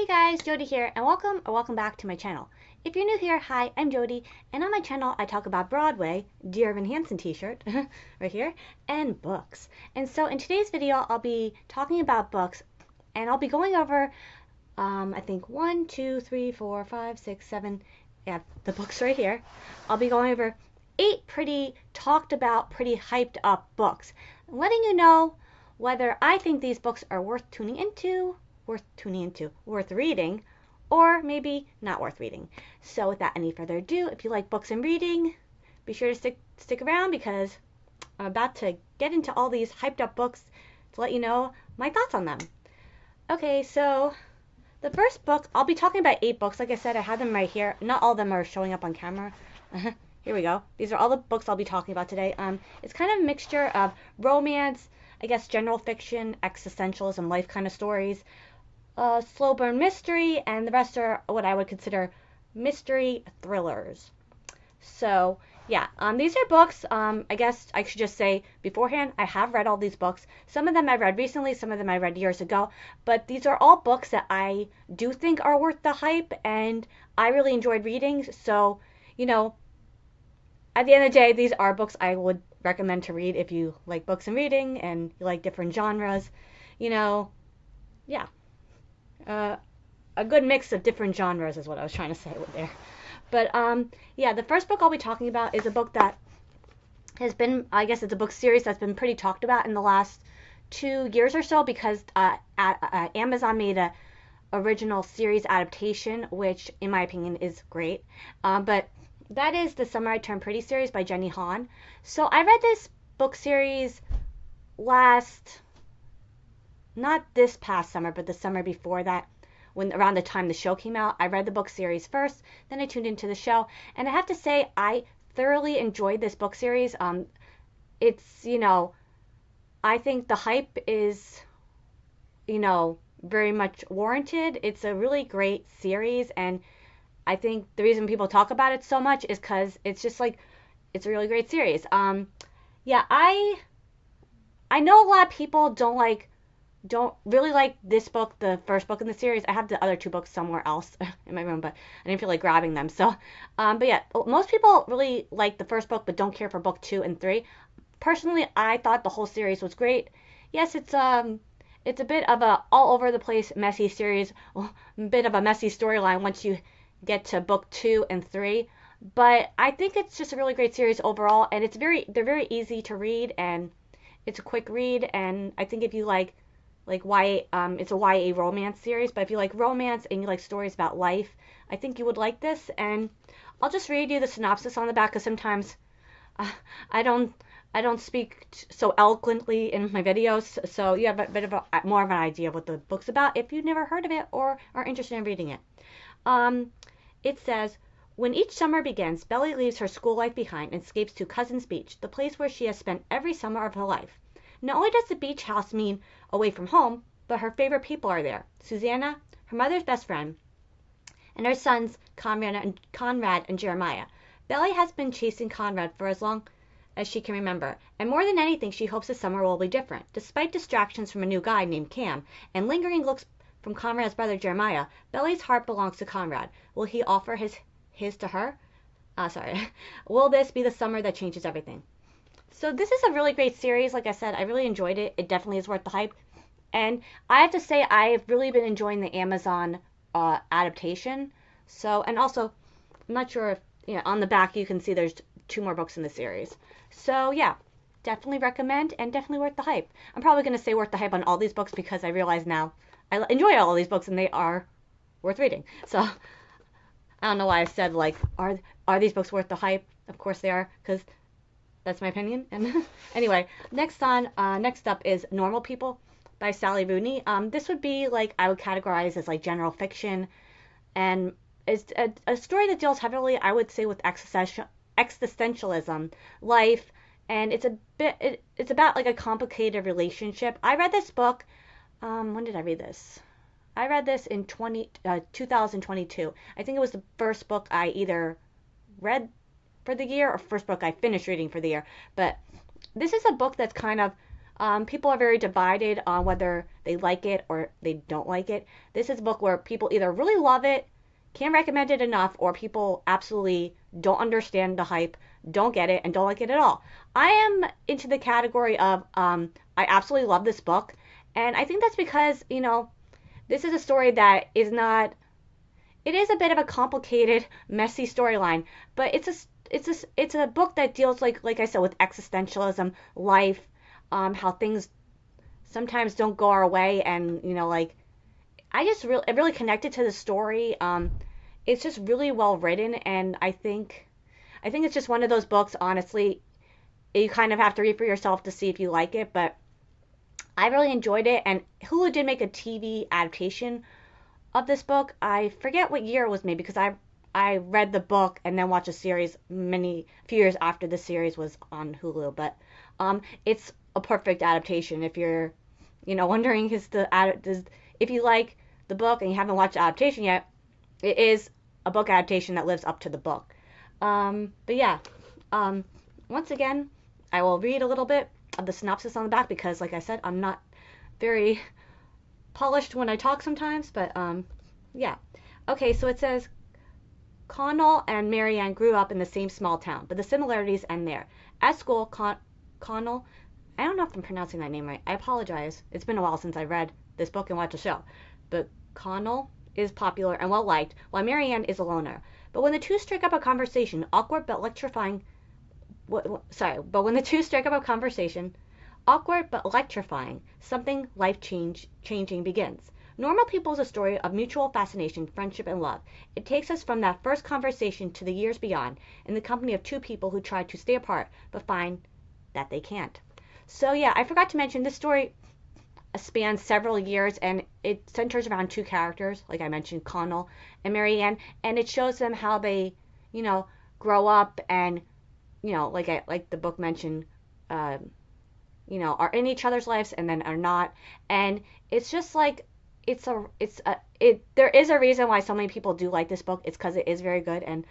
Hey guys, Jody here, and welcome back to my channel. If you're new here, hi, I'm Jody, and on my channel I talk about Broadway, Dear Evan Hansen t-shirt, right here, and books. And so in today's video, I'll be talking about books, and I'll be going over, I think 1, 2, 3, 4, 5, 6, 7, yeah, the books right here. I'll be going over 8 pretty talked about, pretty hyped up books, letting you know whether I think these books are worth reading, or maybe not worth reading. So without any further ado, if you like books and reading, be sure to stick around because I'm about to get into all these hyped up books to let you know my thoughts on them. Okay, so the first book, I'll be talking about 8 books. Like I said, I have them right here. Not all of them are showing up on camera. Here we go. These are all the books I'll be talking about today. It's kind of a mixture of romance, I guess general fiction, existentialism, life kind of stories, slow burn mystery, and the rest are what I would consider mystery thrillers. So yeah, these are books. I guess I should just say beforehand, I have read all these books. Some of them I read recently, some of them I read years ago, but these are all books that I do think are worth the hype, and I really enjoyed reading. So, you know, at the end of the day, these are books I would recommend to read if you like books and reading and you like different genres. Yeah. A good mix of different genres is what I was trying to say with there. But yeah, the first book I'll be talking about is a book that has been, I guess it's a book series that's been pretty talked about in the last 2 years or so because Amazon made a original series adaptation, which in my opinion is great. But that is The Summer I Turned Pretty series by Jenny Han. So I read this book series not this past summer, but the summer before that, when around the time the show came out. I read the book series first, then I tuned into the show, and I have to say I thoroughly enjoyed this book series. It's, I think the hype is, very much warranted. It's a really great series, and I think the reason people talk about it so much is because it's just like, it's a really great series. Yeah, I know a lot of people don't really like this book, the first book in the series. I have the other 2 books somewhere else in my room, but I didn't feel like grabbing them. So, but yeah, most people really like the first book, but don't care for book 2 and 3. Personally, I thought the whole series was great. Yes, it's a bit of a all over the place, messy series, a bit of a messy storyline once you get to book 2 and 3. But I think it's just a really great series overall, and they're very easy to read, and it's a quick read. And I think if you like YA, it's a YA romance series, but if you like romance and you like stories about life, I think you would like this. And I'll just read you the synopsis on the back because sometimes I don't speak so eloquently in my videos, so you have a bit of more of an idea of what the book's about if you've never heard of it or are interested in reading it. It says, when each summer begins, Belly leaves her school life behind and escapes to Cousin's Beach, the place where she has spent every summer of her life. Not only does the beach house mean away from home, but her favorite people are there. Susanna, her mother's best friend, and her sons, Conrad and Jeremiah. Belly has been chasing Conrad for as long as she can remember, and more than anything, she hopes the summer will be different. Despite distractions from a new guy named Cam and lingering looks from Conrad's brother Jeremiah, Belly's heart belongs to Conrad. Will he offer his to her? Will this be the summer that changes everything? So this is a really great series. Like I said, I really enjoyed it. It definitely is worth the hype. And I have to say, I've really been enjoying the Amazon adaptation. So, and also, I'm not sure if, on the back you can see there's 2 more books in the series. So yeah, definitely recommend and definitely worth the hype. I'm probably going to say worth the hype on all these books because I realize now I enjoy all these books and they are worth reading. So I don't know why I said are these books worth the hype? Of course they are, because that's my opinion. And anyway, next up is Normal People by Sally Rooney. This would be I would categorize as general fiction, and it's a story that deals heavily, I would say, with existentialism, life, and it's about a complicated relationship. I read this book. When did I read this? I read this in 2022. I think it was the first book I either read for the year or first book I finished reading for the year. But this is a book that's kind of People are very divided on whether they like it or they don't like it. This is a book where people either really love it, can't recommend it enough, or people absolutely don't understand the hype, don't get it, and don't like it at all. I am into the category of I absolutely love this book, and I think that's because, this is a story that is not, it is a bit of a complicated, messy storyline, but it's a book that deals, like I said, with existentialism, life, how things sometimes don't go our way, and it really connected to the story. It's just really well written, and I think it's just one of those books. Honestly, you kind of have to read for yourself to see if you like it, but I really enjoyed it. And Hulu did make a TV adaptation of this book. I forget what year it was made because I read the book and then watched a series few years after the series was on Hulu. But it's a perfect adaptation if you're wondering if you like the book and you haven't watched the adaptation yet. It is a book adaptation that lives up to the book. But yeah, once again, I will read a little bit of the synopsis on the back because, like I said, I'm not very polished when I talk sometimes, but yeah. Okay, so it says, Connell and Marianne grew up in the same small town, but the similarities end there. At school, Connell, I don't know if I'm pronouncing that name right. I apologize. It's been a while since I read this book and watched the show. But Connell is popular and well liked, while Marianne is a loner. But when the two strike up a conversation, awkward but electrifying, something life-changing begins. Normal People is a story of mutual fascination, friendship, and love. It takes us from that first conversation to the years beyond, in the company of two people who try to stay apart, but find that they can't. So yeah, I forgot to mention, this story spans several years, and it centers around two characters, like I mentioned, Connell and Marianne, and it shows them how they, grow up and, like the book mentioned, are in each other's lives and then are not. And it's just like, there is a reason why so many people do like this book. It's because it is very good and,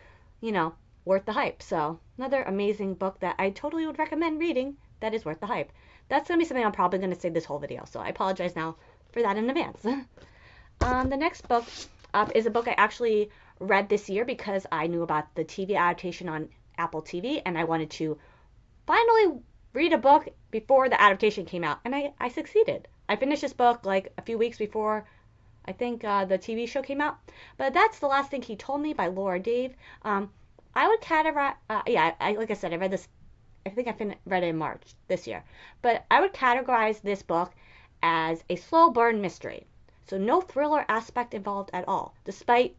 worth the hype. So another amazing book that I totally would recommend reading that is worth the hype. That's going to be something I'm probably going to say this whole video, so I apologize now for that in advance. The next book up is a book I actually read this year because I knew about the TV adaptation on Apple TV, and I wanted to finally read a book before the adaptation came out, and I succeeded. I finished this book like a few weeks before I think the TV show came out, but that's The Last Thing He Told Me by Laura Dave. I would categorize, like I said, I read this, I think I read it in March this year. But I would categorize this book as a slow burn mystery. So no thriller aspect involved at all. Despite,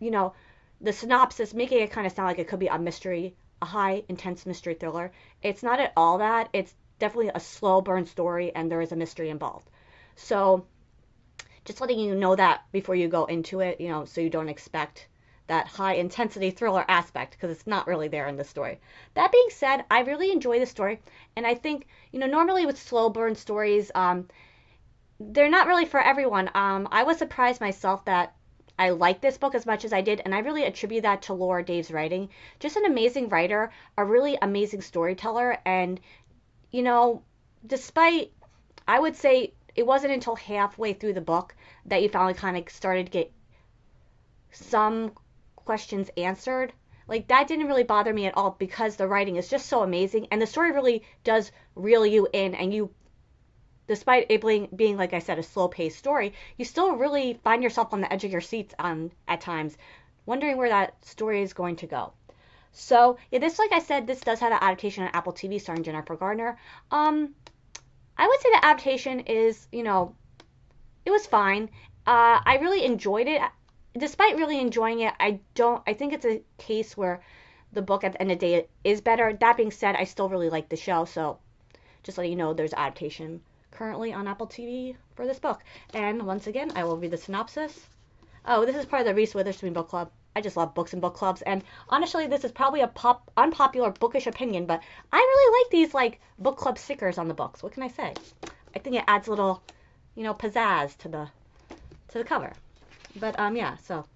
the synopsis making it kind of sound like it could be a mystery, a high intense mystery thriller. It's not at all that. It's definitely a slow burn story and there is a mystery involved. So just letting you know that before you go into it, so you don't expect that high intensity thriller aspect, because it's not really there in the story. That being said, I really enjoy the story, and I think, normally with slow burn stories, they're not really for everyone. I was surprised myself that I liked this book as much as I did, and I really attribute that to Laura Dave's writing. Just an amazing writer, a really amazing storyteller, and, despite, I would say, it wasn't until halfway through the book that you finally kind of started to get some questions answered. Like, that didn't really bother me at all because the writing is just so amazing, and the story really does reel you in, and you, despite it being, like I said, a slow-paced story, you still really find yourself on the edge of your seats at times, wondering where that story is going to go. So, yeah, this, like I said, this does have an adaptation on Apple TV starring Jennifer Garner. I would say the adaptation is, it was fine. I really enjoyed it. Despite really enjoying it, I think it's a case where the book at the end of the day is better. That being said, I still really like the show, so just letting you know there's adaptation currently on Apple TV for this book. And once again, I will read the synopsis. Oh, this is part of the Reese Witherspoon book club. I just love books and book clubs, and honestly, this is probably a unpopular bookish opinion, but I really like these book club stickers on the books. What can I say? I think it adds a little, pizzazz to the cover. But yeah, so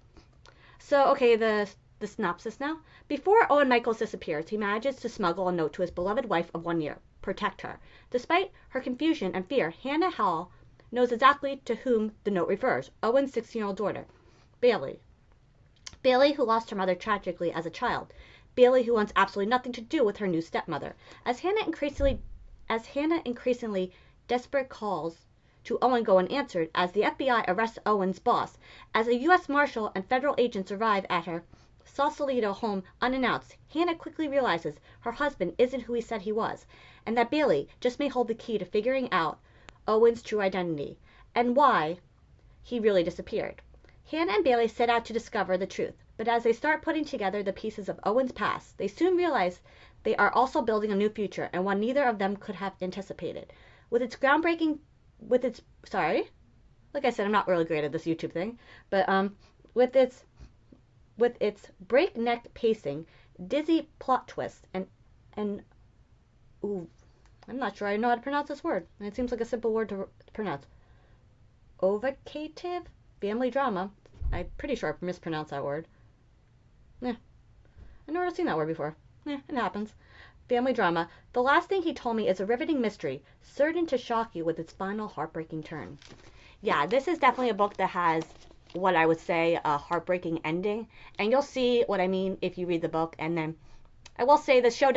okay, the synopsis now. Before Owen Michaels disappears, he manages to smuggle a note to his beloved wife of 1 year, protect her. Despite her confusion and fear, Hannah Hall knows exactly to whom the note refers, Owen's 16-year-old daughter, Bailey. Bailey, who lost her mother tragically as a child. Bailey, who wants absolutely nothing to do with her new stepmother. As Hannah increasingly desperate calls to Owen go unanswered, as the FBI arrests Owen's boss, as a U.S. Marshal and federal agents arrive at her Sausalito home unannounced, Hannah quickly realizes her husband isn't who he said he was, and that Bailey just may hold the key to figuring out Owen's true identity, and why he really disappeared. Hannah and Bailey set out to discover the truth, but as they start putting together the pieces of Owen's past, they soon realize they are also building a new future, and one neither of them could have anticipated. Like I said, I'm not really great at this YouTube thing, but with its breakneck pacing, dizzy plot twists, and ooh, I'm not sure I know how to pronounce this word. It seems like a simple word to pronounce. Evocative family drama. I'm pretty sure I mispronounced that word. I've never seen that word before. It happens. Family drama. The last thing he told me is a riveting mystery, certain to shock you with its final heartbreaking turn. Yeah, this is definitely a book that has what I would say a heartbreaking ending, and you'll see what I mean if you read the book. And then I will say the show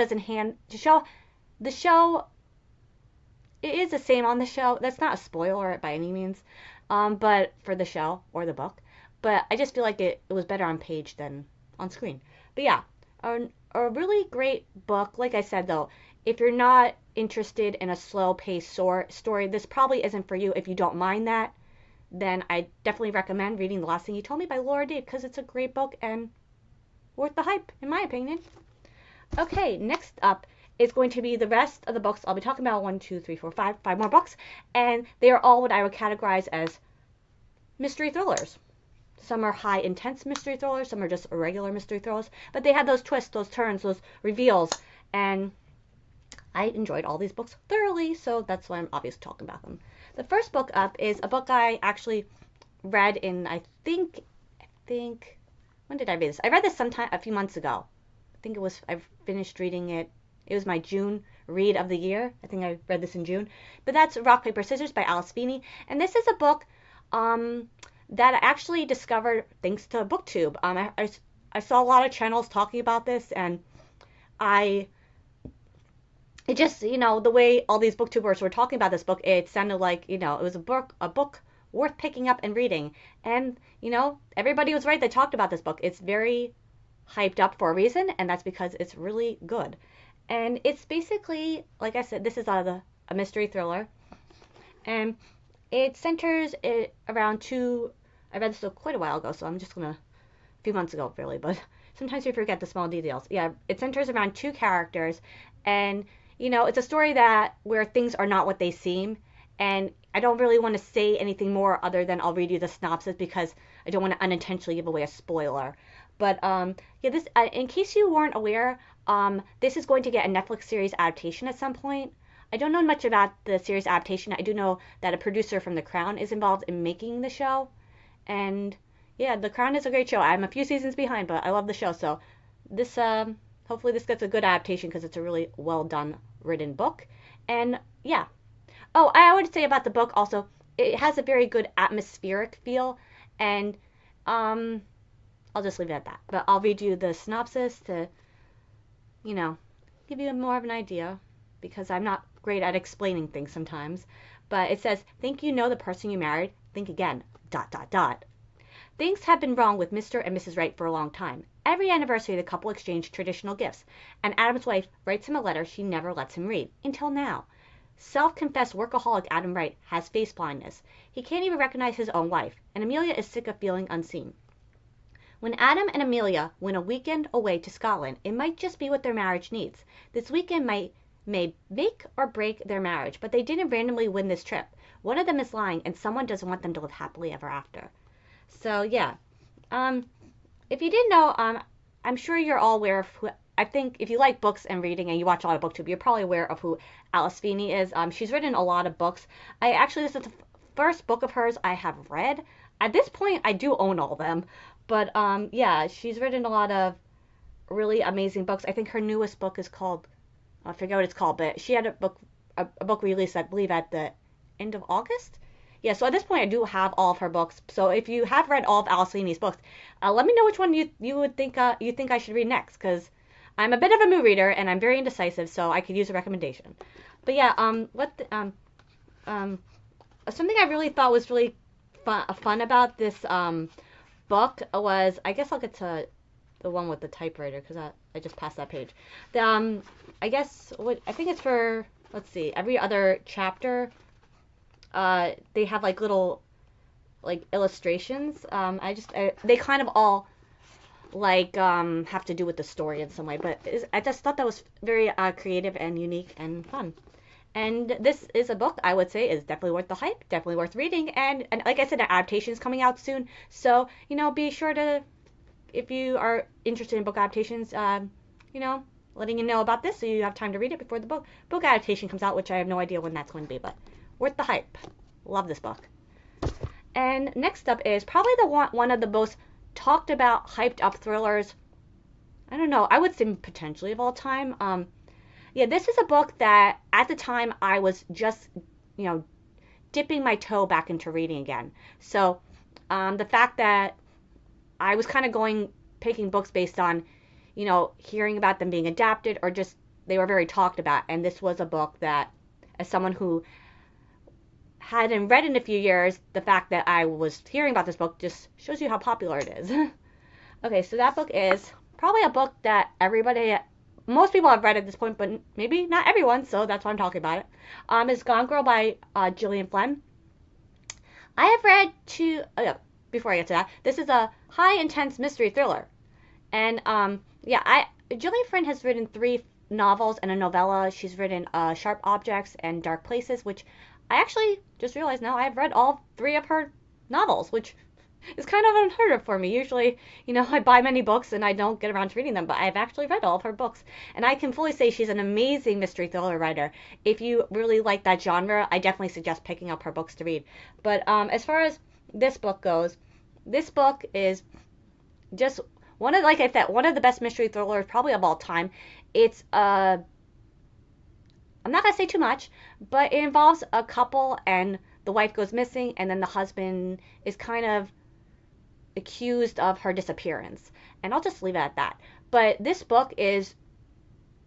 it is the same on the show. That's not a spoiler by any means, but for the show or the book. But I just feel like it was better on page than on screen. But yeah, a really great book. Like I said though, if you're not interested in a slow-paced story, this probably isn't for you. If you don't mind that, then I definitely recommend reading The Last Thing You Told Me by Laura Deeb, because it's a great book and worth the hype, in my opinion. Okay, next up is going to be the rest of the books. I'll be talking about 5 more books, and they are all what I would categorize as mystery thrillers. Some are high intense mystery thrillers, some are just regular mystery thrillers, but they have those twists, those turns, those reveals, and I enjoyed all these books thoroughly, so that's why I'm obviously talking about them. The first book up is a book I actually read in, I think, when did I read this? I read this sometime a few months ago. I finished reading it. It was my June read of the year. I think I read this in June. But that's Rock, Paper, Scissors by Alice Feeney. And this is a book that I actually discovered thanks to BookTube. I saw a lot of channels talking about this, and it just, the way all these booktubers were talking about this book, it sounded like, it was a book worth picking up and reading. And, everybody was right that talked about this book. It's very hyped up for a reason, and that's because it's really good. And it's basically, like I said, this is a mystery thriller. And it centers it around I read this quite a while ago, so I'm just a few months ago, really, but sometimes you forget the small details. Yeah, it centers around 2 characters, and it's a story where things are not what they seem, and I don't really want to say anything more other than I'll read you the synopsis because I don't want to unintentionally give away a spoiler. But this in case you weren't aware, this is going to get a Netflix series adaptation at some point. I don't know much about the series adaptation. I do know that a producer from The Crown is involved in making the show, and yeah, The Crown is a great show. I'm a few seasons behind, but I love the show. So this hopefully this gets a good adaptation because it's a really well done written book. And yeah. Oh, I would say about the book also, it has a very good atmospheric feel, and I'll just leave it at that. But I'll read you the synopsis to, give you more of an idea, because I'm not great at explaining things sometimes. But it says, think you know the person you married? Think again. ... Things have been wrong with Mr. and Mrs. Wright for a long time. Every anniversary the couple exchange traditional gifts, and Adam's wife writes him a letter she never lets him read, until now. Self-confessed workaholic Adam Wright has face blindness. He can't even recognize his own wife, and Amelia is sick of feeling unseen. When Adam and Amelia win a weekend away to Scotland, it might just be what their marriage needs. This weekend may make or break their marriage, but they didn't randomly win this trip. One of them is lying, and someone doesn't want them to live happily ever after. So yeah, if you didn't know, I'm sure you're all aware of who. I think if you like books and reading and you watch a lot of BookTube, you're probably aware of who Alice Feeney is. She's written a lot of books. This is the first book of hers I have read. At this point, I do own all of them. But yeah, she's written a lot of really amazing books. I think her newest book is called I forget what it's called, but she had a book released, I believe, at the end of August. Yeah, so at this point, I do have all of her books. So if you have read all of Alice Feeney's books, let me know which one you would think you think I should read next, because I'm a bit of a mood reader and I'm very indecisive, so I could use a recommendation. But yeah, something I really thought was really fun about this book was, I guess I'll get to the one with the typewriter because I just passed that page. The, I guess what I think it's for, let's see, every other chapter, they have like little like illustrations. They kind of all like have to do with the story in some way, but I just thought that was very creative and unique and fun. And this is a book I would say is definitely worth the hype, definitely worth reading, and like I said, an adaptation is coming out soon, so be sure to, if you are interested in book adaptations, letting you know about this so you have time to read it before the book adaptation comes out, which I have no idea when that's going to be, but worth the hype. Love this book. And next up is probably one of the most talked about, hyped up thrillers. I don't know, I would say potentially of all time. Yeah, this is a book that at the time I was just, dipping my toe back into reading again. So the fact that I was kind of picking books based on, hearing about them being adapted or just they were very talked about. And this was a book that, as someone who hadn't read in a few years, the fact that I was hearing about this book just shows you how popular it is. Okay, so that book is probably a book that most people have read at this point, but maybe not everyone, so that's why I'm talking about it. It's Gone Girl by Gillian Flynn. I have read before I get to that, this is a high intense mystery thriller. And Gillian Flynn has written 3 novels and a novella. She's written Sharp Objects and Dark Places, which I actually just realized now I've read all 3 of her novels, which is kind of unheard of for me. Usually, I buy many books and I don't get around to reading them, but I've actually read all of her books. And I can fully say she's an amazing mystery thriller writer. If you really like that genre, I definitely suggest picking up her books to read. But as far as this book goes, this book is just like I said, one of the best mystery thrillers probably of all time. It's I'm not going to say too much, but it involves a couple and the wife goes missing and then the husband is kind of accused of her disappearance. And I'll just leave it at that. But this book it's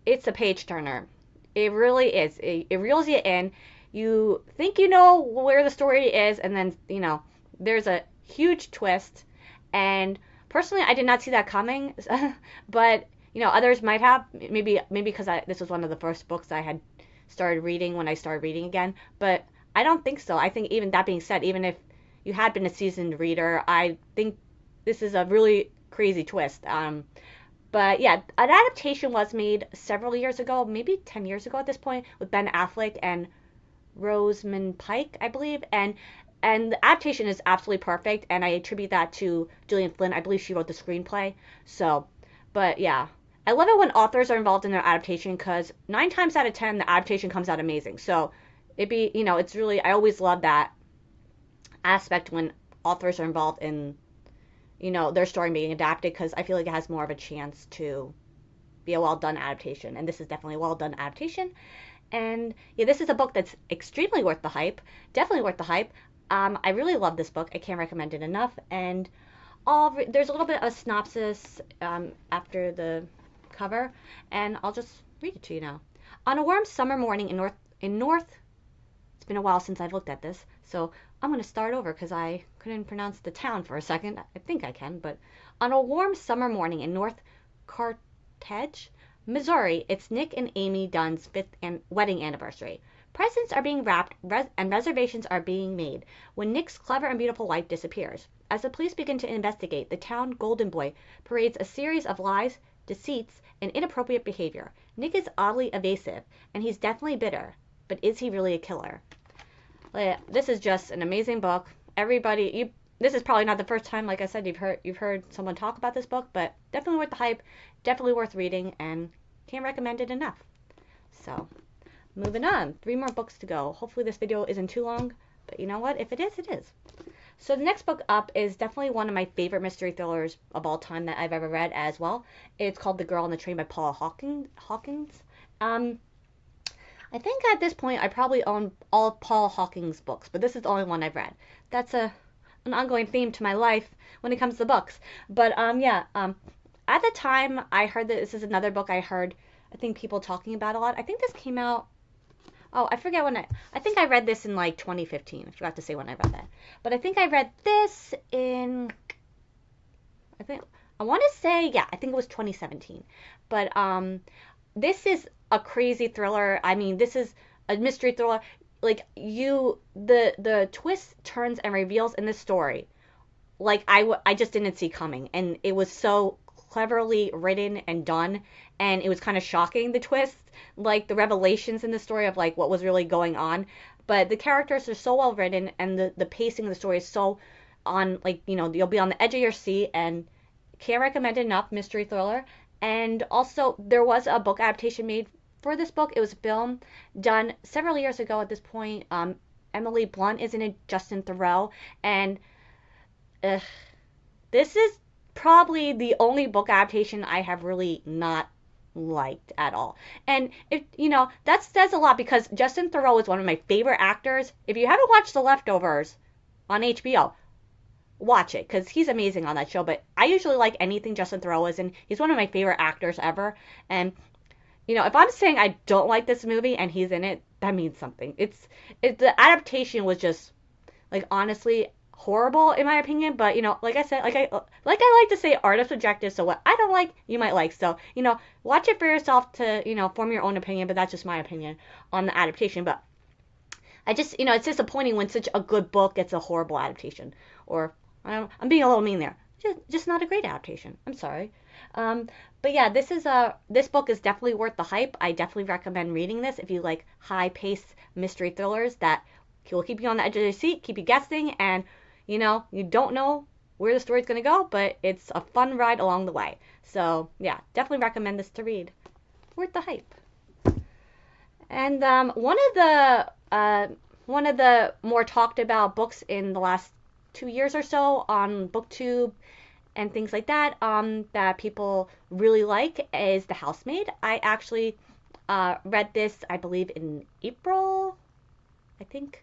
a page turner. It really is. It reels you in. You think you know where the story is, and then, there's a huge twist. And personally, I did not see that coming. But, others might have. Maybe because this was one of the first books I had started reading when I started reading again. But I don't think so. I think, even that being said, even if you had been a seasoned reader, I think this is a really crazy twist. But yeah, an adaptation was made several years ago, maybe 10 years ago at this point, with Ben Affleck and Rosamund Pike, I believe. And the adaptation is absolutely perfect, and I attribute that to Gillian Flynn. I believe she wrote the screenplay. So, but yeah. I love it when authors are involved in their adaptation, because 9 times out of 10, the adaptation comes out amazing. So, it's really, I always love that aspect when authors are involved in, their story being adapted, because I feel like it has more of a chance to be a well-done adaptation. And this is definitely a well-done adaptation. And yeah, this is a book that's extremely worth the hype. Definitely worth the hype. I really love this book. I can't recommend it enough. And there's a little bit of a synopsis after the cover, and I'll just read it to you now. On a warm summer morning in North, it's been a while since I've looked at this, so I'm going to start over because I couldn't pronounce the town for a second. I think I can, but on a warm summer morning in North Carthage, Missouri, it's Nick and Amy Dunn's 5th wedding anniversary. Presents are being wrapped and reservations are being made when Nick's clever and beautiful wife disappears. As the police begin to investigate, the town golden boy parades a series of lies, deceits, and inappropriate behavior. Nick is oddly evasive, and he's definitely bitter. But is he really a killer? This is just an amazing book. This is probably not the first time, like I said, you've heard someone talk about this book, but definitely worth the hype, definitely worth reading, and can't recommend it enough. So, moving on. 3 more books to go. Hopefully this video isn't too long, but you know what? If it is, it is. So the next book up is definitely one of my favorite mystery thrillers of all time that I've ever read as well. It's called The Girl on the Train by Paula Hawkins. I think at this point I probably own all of Paul Hawkins' books, but this is the only one I've read. That's an ongoing theme to my life when it comes to books. But yeah, at the time I heard that this is another book I heard I think people talking about a lot. I think this came out. Oh, I forget when I think I read this in like 2015. I forgot to say when I read that. But I think I read this in I think I want to say yeah, I think it was 2017. But this is a crazy thriller. I mean, this is a mystery thriller. Like the twists, turns, and reveals in this story, like I just didn't see coming, and it was so cleverly written and done, and it was kind of shocking the twists, like the revelations in the story of like what was really going on. But the characters are so well written, and the pacing of the story is so on like you'll be on the edge of your seat, and can't recommend it enough. Mystery thriller. And also, there was a book adaptation made for this book. It was a film done several years ago at this point. Emily Blunt is in it, Justin Theroux. And this is probably the only book adaptation I have really not liked at all. And that says a lot because Justin Theroux is one of my favorite actors. If you haven't watched The Leftovers on HBO, watch it because he's amazing on that show. But I usually like anything Justin Theroux is in. He's one of my favorite actors ever. And if I'm saying I don't like this movie and he's in it, that means something. The adaptation was just like honestly horrible in my opinion. But like I said, I like to say, art is subjective. So what I don't like, you might like. So watch it for yourself to form your own opinion. But that's just my opinion on the adaptation. But I just it's disappointing when such a good book gets a horrible adaptation. Or I'm being a little mean there. Just not a great adaptation. I'm sorry. But yeah, this book is definitely worth the hype. I definitely recommend reading this if you like high-paced mystery thrillers that will keep you on the edge of your seat, keep you guessing, and you don't know where the story's going to go, but it's a fun ride along the way. So yeah, definitely recommend this to read. Worth the hype. And one of the more talked about books in the last 2 years or so on BookTube and things like that that people really like is The Housemaid. I actually read this, I believe, in April, I think.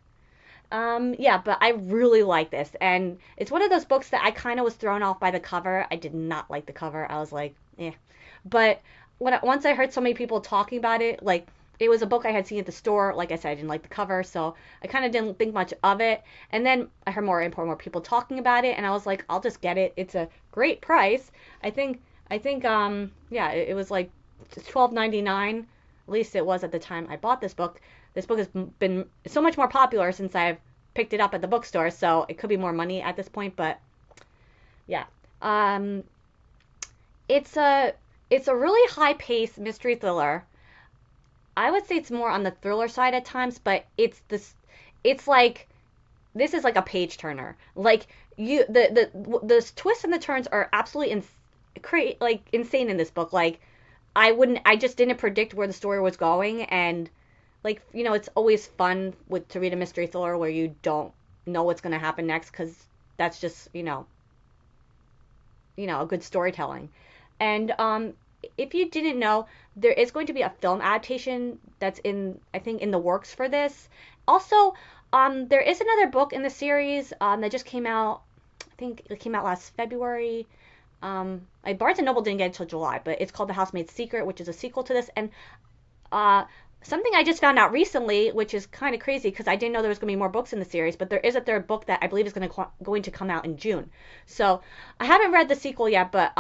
Yeah, but I really like this. And it's one of those books that I kind of was thrown off by the cover. I did not like the cover. I was like, eh. But once I heard so many people talking about it, like, it was a book I had seen at the store. Like I said, I didn't like the cover, so I kind of didn't think much of it. And then I heard more and more people talking about it, and I was like, I'll just get it. It's a great price. I think, yeah, it was like $12.99. At least it was at the time I bought this book. This book has been so much more popular since I've picked it up at the bookstore, so it could be more money at this point. But yeah, it's a really high-paced mystery thriller. I would say it's more on the thriller side at times, but it's like this is like a page turner. Like the twists and the turns are absolutely insane in this book. Like I just didn't predict where the story was going, and like it's always fun to read a mystery thriller where you don't know what's going to happen next because that's just a good storytelling. And if you didn't know, there is going to be a film adaptation that's I think in the works for this. Also, there is another book in the series that just came out. I think it came out last February. Barnes and Noble didn't get it until July, but it's called The Housemaid's Secret, which is a sequel to this. And something I just found out recently, which is kind of crazy because I didn't know there was going to be more books in the series, but there is a third book that I believe is going to come out in June. So I haven't read the sequel yet, but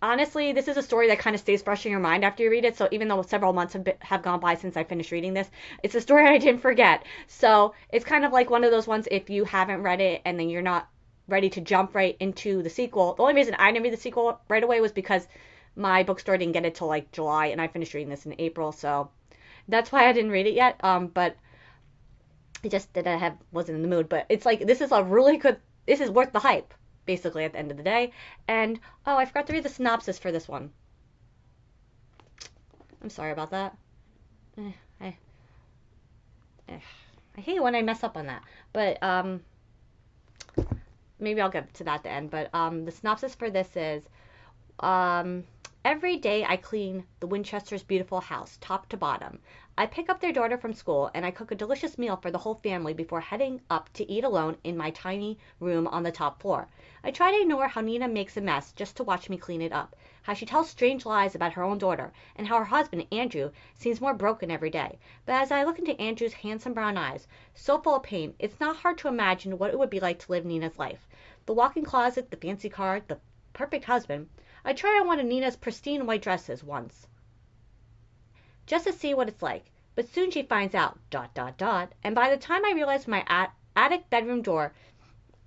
honestly, this is a story that kind of stays fresh in your mind after you read it. So even though several months have gone by since I finished reading this, it's a story I didn't forget. So it's kind of like one of those ones if you haven't read it and then you're not ready to jump right into the sequel. The only reason I didn't read the sequel right away was because my bookstore didn't get it till like July, and I finished reading this in April. So that's why I didn't read it yet. But I just wasn't in the mood. But it's like this is worth the hype, basically, at the end of the day. And oh, I forgot to read the synopsis for this one. I'm sorry about that. I hate it when I mess up on that. But maybe I'll get to that at the end. But the synopsis for this is Every day I clean the Winchesters' beautiful house, top to bottom. I pick up their daughter from school, and I cook a delicious meal for the whole family before heading up to eat alone in my tiny room on the top floor. I try to ignore how Nina makes a mess just to watch me clean it up, how she tells strange lies about her own daughter, and how her husband, Andrew, seems more broken every day. But as I look into Andrew's handsome brown eyes, so full of pain, it's not hard to imagine what it would be like to live Nina's life. The walk-in closet, the fancy car, the perfect husband. I tried on one of Nina's pristine white dresses once, just to see what it's like. But soon she finds out, ... and by the time I realize my attic bedroom door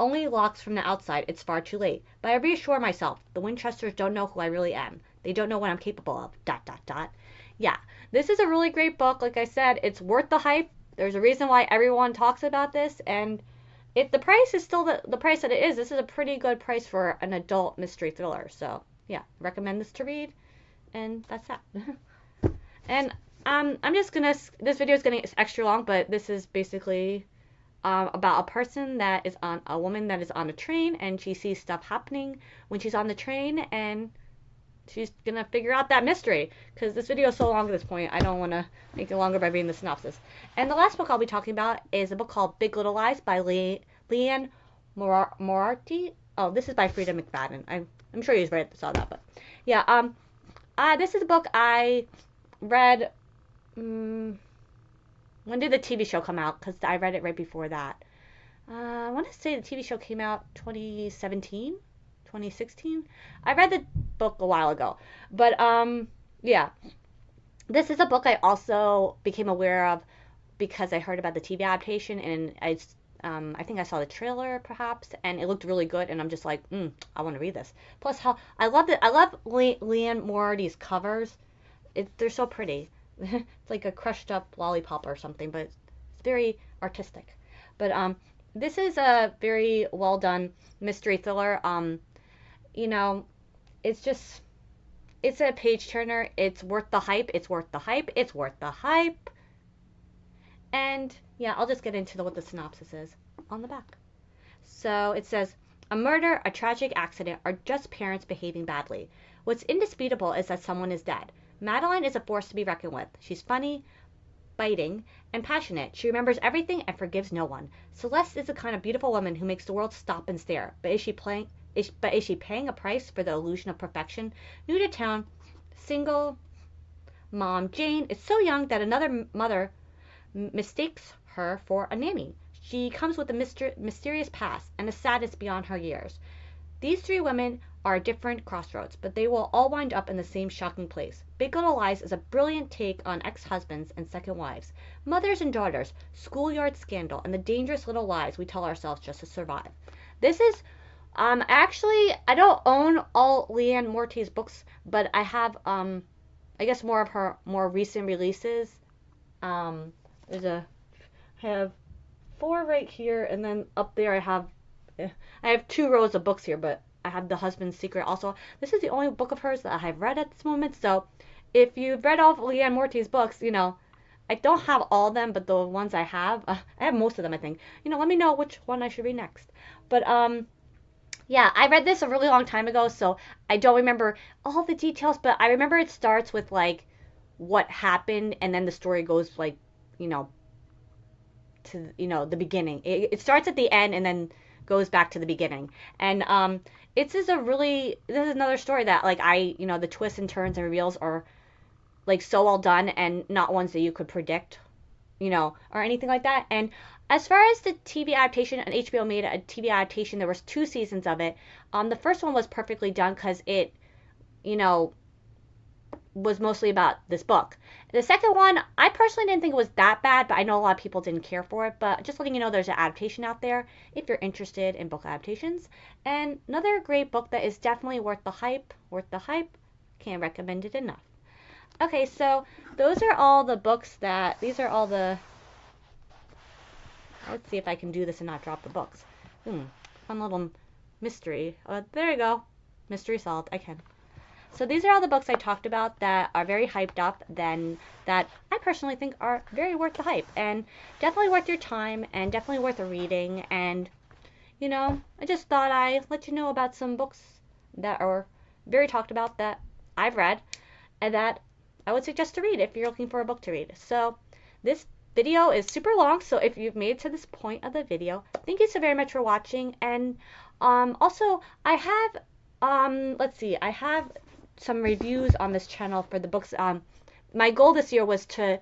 only locks from the outside, it's far too late. But I reassure myself, the Winchesters don't know who I really am. They don't know what I'm capable of, ... Yeah, this is a really great book. Like I said, it's worth the hype. There's a reason why everyone talks about this, and if the price is still the price that it is, this is a pretty good price for an adult mystery thriller. So yeah, recommend this to read, and that's that. And I'm just gonna, this video is getting extra long, but this is basically about a person that is on, a woman that is on a train, and she sees stuff happening when she's on the train, and she's gonna figure out that mystery. Because this video is so long at this point, I don't want to make it longer by reading the synopsis. And the last book I'll be talking about is a book called Big Little Lies by Liane Moriarty. Oh, this is by Freida McFadden. I'm sure you saw that, but yeah. This is a book I read. When did the TV show come out? Because I read it right before that. I want to say the TV show came out 2017, 2016. I read the book a while ago, but yeah. This is a book I also became aware of because I heard about the TV adaptation, and I think I saw the trailer perhaps, and it looked really good, and I'm just like, I want to read this. Plus, how I love it. I love Liane Moriarty's covers. They're so pretty. It's like a crushed up lollipop or something, but it's very artistic. But this is a very well done mystery thriller. You know, it's a page turner. It's worth the hype. It's worth the hype. It's worth the hype. And yeah, I'll just get into what the synopsis is on the back. So it says, a murder, a tragic accident, or just parents behaving badly. What's indisputable is that someone is dead. Madeline is a force to be reckoned with. She's funny, biting, and passionate. She remembers everything and forgives no one. Celeste is the kind of beautiful woman who makes the world stop and stare. But is she paying a price for the illusion of perfection? New to town, single mom Jane is so young that another mother mistakes her for a nanny. She comes with a mysterious past and a sadness beyond her years. These three women are at different crossroads, but they will all wind up in the same shocking place. Big Little Lies is a brilliant take on ex-husbands and second wives, mothers and daughters, schoolyard scandal, and the dangerous little lies we tell ourselves just to survive. This is, actually, I don't own all Liane Moriarty's books, but I have, I guess more of her more recent releases. I have 4 right here, and then up there I have 2 rows of books here, but I have The Husband's Secret also. This is the only book of hers that I have read at this moment, so if you've read all of Liane Moriarty's books, I don't have all of them, but the ones I have most of them, I think. Let me know which one I should read next. But, yeah, I read this a really long time ago, so I don't remember all the details, but I remember it starts with, like, what happened, and then the story goes, like, to, the beginning. It starts at the end and then goes back to the beginning. And, this is another story that, like, the twists and turns and reveals are, like, so well done and not ones that you could predict, or anything like that. And as far as the TV adaptation, and HBO made a TV adaptation, there was 2 seasons of it. The first one was perfectly done because it, was mostly about this book. The second one, I personally didn't think it was that bad, but I know a lot of people didn't care for it. But just letting you know, there's an adaptation out there if you're interested in book adaptations. And another great book that is definitely worth the hype. Can't recommend it enough. Okay, so those are all the books these are all the, let's see if I can do this and not drop the books. Fun little mystery. There you go. Mystery solved. I can. So these are all the books I talked about that are very hyped up, that I personally think are very worth the hype, and definitely worth your time, and definitely worth a reading. And, I just thought I'd let you know about some books that are very talked about that I've read and that I would suggest to read if you're looking for a book to read. So this video is super long, so if you've made it to this point of the video, thank you so very much for watching. And also I have let's see, I have some reviews on this channel for the books. My goal this year was to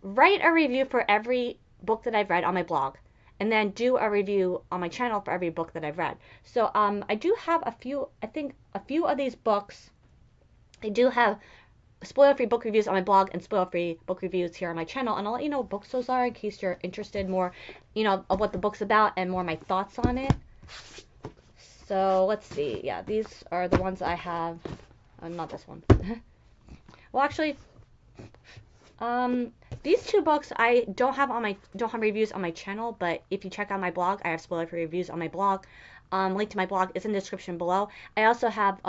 write a review for every book that I've read on my blog, and then do a review on my channel for every book that I've read. So I do have a few, I think a few of these books, I do have spoiler-free book reviews on my blog and spoiler-free book reviews here on my channel, and I'll let you know what books those are in case you're interested more, you know, of what the book's about and more my thoughts on it. So let's see, yeah, these are the ones I have, not this one. Well, actually, these two books I don't have reviews on my channel, but if you check out my blog, I have spoiler-free reviews on my blog. Link to my blog is in the description below. I also have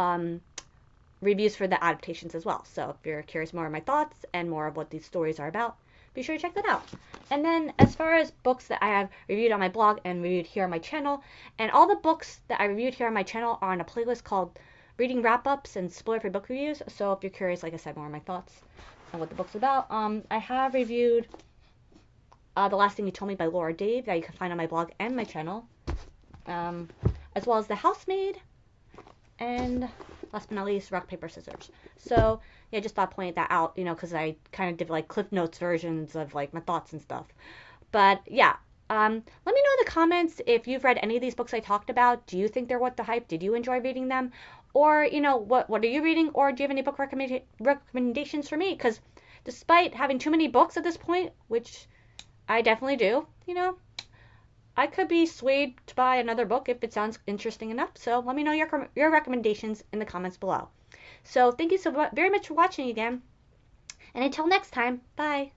reviews for the adaptations as well. So if you're curious more of my thoughts and more of what these stories are about, be sure to check that out. And then as far as books that I have reviewed on my blog and reviewed here on my channel, and all the books that I reviewed here on my channel are on a playlist called Reading Wrap-Ups and Spoiler-Free Book Reviews. So if you're curious, like I said, more of my thoughts on what the book's about, I have reviewed The Last Thing You Told Me by Laura Dave that you can find on my blog and my channel, as well as The Housemaid, and last but not least, Rock, Paper, Scissors. So yeah, just thought pointing that out, you know, because I kind of did like Cliff Notes versions of like my thoughts and stuff. But yeah, let me know in the comments if you've read any of these books I talked about. Do you think they're worth the hype? Did you enjoy reading them? Or, you know, what are you reading? Or do you have any book recommendations for me? Because despite having too many books at this point, which I definitely do, you know, I could be swayed to buy another book if it sounds interesting enough. So let me know your recommendations in the comments below. So thank you so very much for watching again. And until next time, bye.